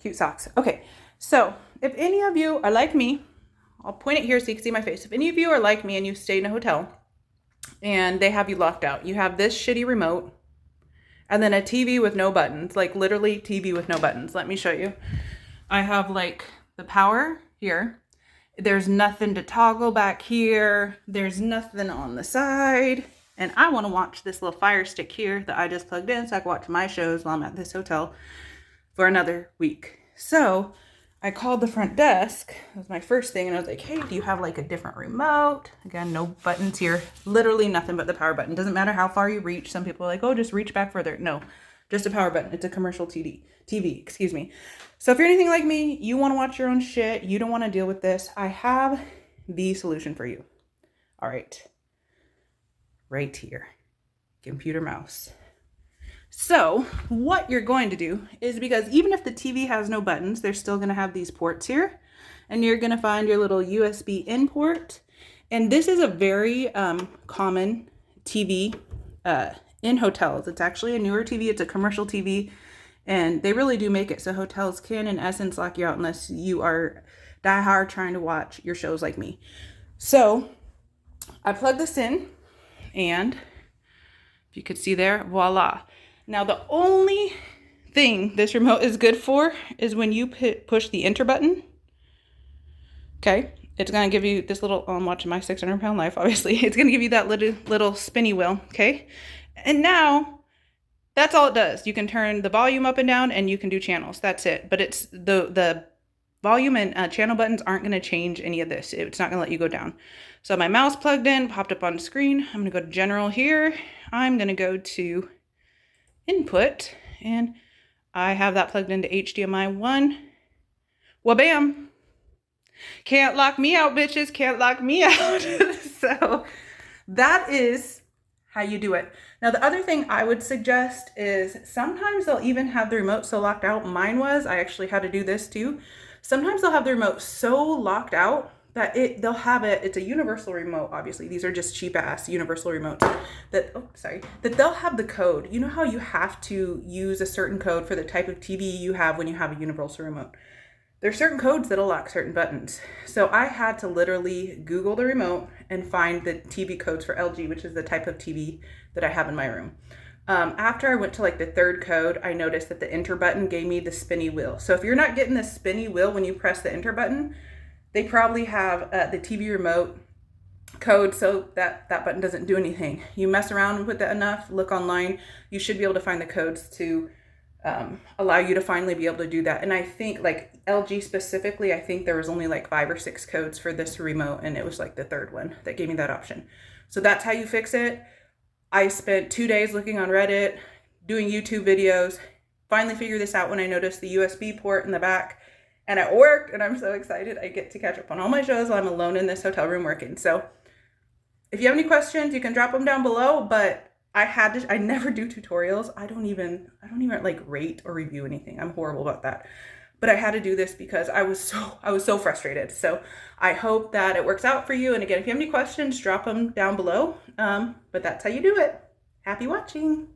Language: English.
Cute socks. Okay, so if any of you are like me, I'll point it here so you can see my face. If any of you are like me and you stay in a hotel and they have you locked out, you have this shitty remote and then a TV with no buttons, like literally TV with no buttons. Let me show you. I have like the power here. There's nothing to toggle back here. There's nothing on the side. And I want to watch this little Fire Stick here that I just plugged in so I can watch my shows while I'm at this hotel for another week. So I called the front desk. That was my first thing. And I was like, hey, do you have like a different remote? Again, no buttons here. Literally nothing but the power button. Doesn't matter how far you reach. Some people are like, oh, just reach back further. No, just a power button. It's a commercial TV, excuse me. So if you're anything like me, you want to watch your own shit, you don't want to deal with this, I have the solution for you. All right. Right here. Computer mouse. So what you're going to do is, because even if the TV has no buttons, they're still going to have these ports here. And you're going to find your little USB in port. And this is a very common TV in hotels. It's actually a newer TV. It's a commercial TV. And they really do make it so hotels can, in essence, lock you out unless you are diehard trying to watch your shows like me. So I plug this in, and if you could see there, voila. Now, the only thing this remote is good for is when you push the enter button. Okay, it's going to give you this little, I'm watching my 600-pound life, obviously. It's going to give you that little spinny wheel, okay? And now, that's all it does. You can turn the volume up and down, and you can do channels. That's it. But it's the volume and channel buttons aren't going to change any of this. It's not going to let you go down. So my mouse plugged in, popped up on the screen. I'm going to go to general here. I'm going to go to input, and I have that plugged into HDMI 1. Well, bam. Can't lock me out, bitches. Can't lock me out. So that is how you do it. Now, the other thing I would suggest is sometimes they'll even have the remote so locked out. Mine was, I actually had to do this too. Sometimes they'll have the remote so locked out that they'll have it. It's a universal remote, obviously. These are just cheap ass universal remotes that they'll have the code. You know how you have to use a certain code for the type of TV you have when you have a universal remote? There's certain codes that'll lock certain buttons. So I had to literally Google the remote and find the TV codes for LG, which is the type of TV that I have in my room. After I went to like the third code, I noticed that the enter button gave me the spinny wheel. So if you're not getting the spinny wheel when you press the enter button, they probably have the TV remote code so that button doesn't do anything. You mess around with it enough, look online, you should be able to find the codes to allow you to finally be able to do that. And I think like LG specifically, I think there was only like 5 or 6 codes for this remote, and it was like the third one that gave me that option. So that's how you fix it. I spent 2 days looking on Reddit, doing YouTube videos, finally figured this out when I noticed the USB port in the back, and it worked, and I'm so excited. I get to catch up on all my shows while I'm alone in this hotel room working. So if you have any questions, you can drop them down below, but I never do tutorials. I don't even like rate or review anything. I'm horrible about that. But I had to do this because I was so frustrated. So I hope that it works out for you. And again, if you have any questions, drop them down below. But that's how you do it. Happy watching.